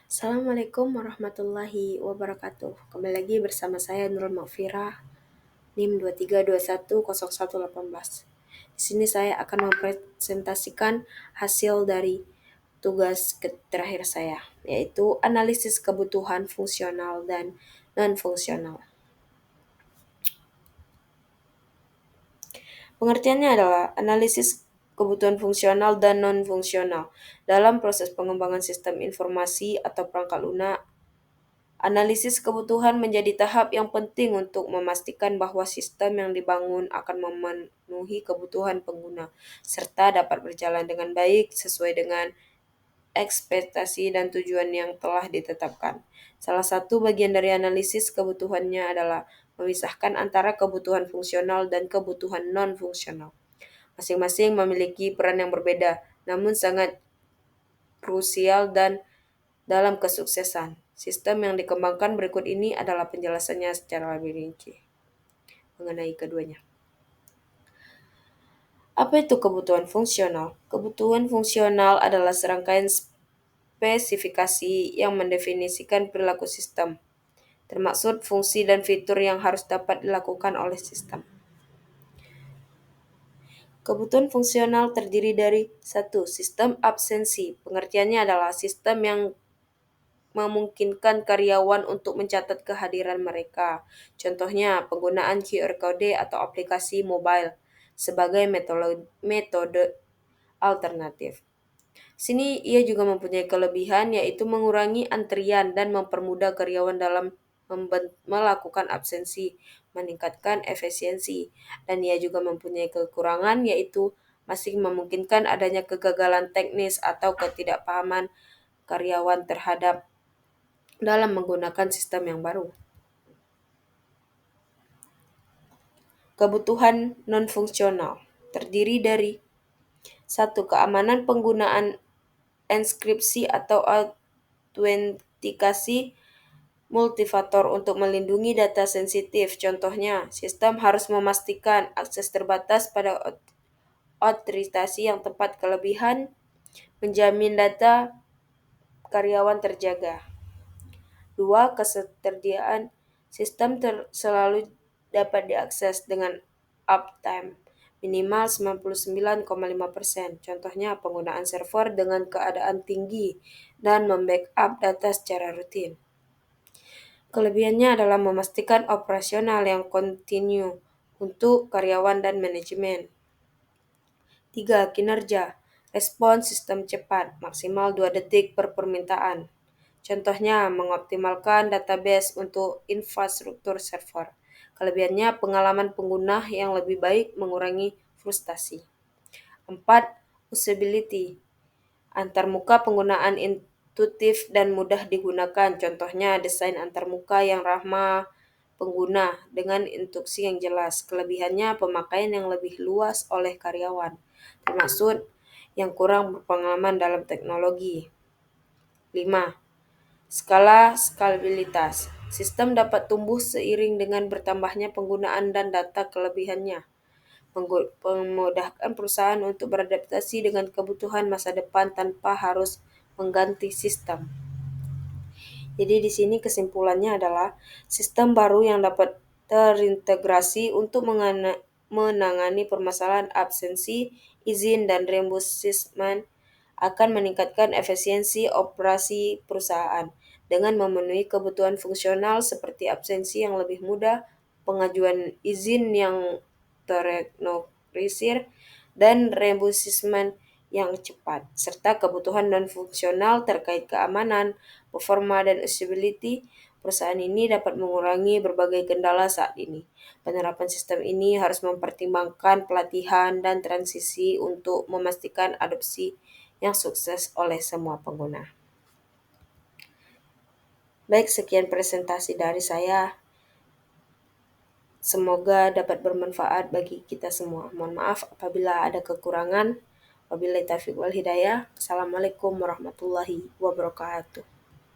Assalamualaikum warahmatullahi wabarakatuh. Kembali lagi bersama saya Nurul Mafira, NIM 23210118. Di sini saya akan mempresentasikan hasil dari tugas terakhir saya, yaitu analisis kebutuhan fungsional dan non-fungsional. Pengertiannya adalah analisis kebutuhan fungsional dan non-fungsional. Dalam proses pengembangan sistem informasi atau perangkat lunak, analisis kebutuhan menjadi tahap yang penting untuk memastikan bahwa sistem yang dibangun akan memenuhi kebutuhan pengguna, serta dapat berjalan dengan baik sesuai dengan ekspektasi dan tujuan yang telah ditetapkan. Salah satu bagian dari analisis kebutuhannya adalah memisahkan antara kebutuhan fungsional dan kebutuhan non-fungsional. Masing-masing memiliki peran yang berbeda, namun sangat krusial dan dalam kesuksesan. Sistem yang dikembangkan berikut ini adalah penjelasannya secara lebih rinci mengenai keduanya. Apa itu kebutuhan fungsional? Kebutuhan fungsional adalah serangkaian spesifikasi yang mendefinisikan perilaku sistem, termasuk fungsi dan fitur yang harus dapat dilakukan oleh sistem. Kebutuhan fungsional terdiri dari satu, sistem absensi. Pengertiannya adalah sistem yang memungkinkan karyawan untuk mencatat kehadiran mereka. Contohnya, penggunaan QR code atau aplikasi mobile sebagai metode alternatif. Sini ia juga mempunyai kelebihan yaitu mengurangi antrian dan mempermudah karyawan dalam melakukan absensi, meningkatkan efisiensi. Dan ia juga mempunyai kekurangan yaitu masih memungkinkan adanya kegagalan teknis atau ketidakpahaman karyawan terhadap dalam menggunakan sistem yang baru. Kebutuhan non-fungsional terdiri dari satu, keamanan penggunaan enskripsi atau autentikasi multifaktor untuk melindungi data sensitif. Contohnya, sistem harus memastikan akses terbatas pada otorisasi yang tepat, kelebihan menjamin data karyawan terjaga. Dua, ketersediaan sistem selalu dapat diakses dengan uptime minimal 99,5%. Contohnya penggunaan server dengan keadaan tinggi dan membackup data secara rutin. Kelebihannya adalah memastikan operasional yang kontinu untuk karyawan dan manajemen. 3. Kinerja. Respons sistem cepat, maksimal 2 detik per permintaan. Contohnya, mengoptimalkan database untuk infrastruktur server. Kelebihannya, pengalaman pengguna yang lebih baik mengurangi frustasi. 4. Usability. Antarmuka penggunaan intuitif dan mudah digunakan. Contohnya, desain antarmuka yang ramah pengguna dengan instruksi yang jelas. Kelebihannya, pemakaian yang lebih luas oleh karyawan, termasuk yang kurang berpengalaman dalam teknologi. 5. Skalabilitas. Sistem dapat tumbuh seiring dengan bertambahnya penggunaan dan data. Kelebihannya memudahkan perusahaan untuk beradaptasi dengan kebutuhan masa depan tanpa harus mengganti sistem. Jadi di sini kesimpulannya adalah sistem baru yang dapat terintegrasi untuk menangani permasalahan absensi, izin, dan reimbursement akan meningkatkan efisiensi operasi perusahaan dengan memenuhi kebutuhan fungsional seperti absensi yang lebih mudah, pengajuan izin yang terorganisir, dan reimbursement yang cepat, serta kebutuhan non-fungsional terkait keamanan, performa, dan usability. Perusahaan ini dapat mengurangi berbagai kendala saat ini. Penerapan sistem ini harus mempertimbangkan pelatihan dan transisi untuk memastikan adopsi yang sukses oleh semua pengguna. Baik, sekian presentasi dari saya. Semoga dapat bermanfaat bagi kita semua. Mohon maaf apabila ada kekurangan. Wabillahi taufiq wal hidayah. Assalamualaikum warahmatullahi wabarakatuh.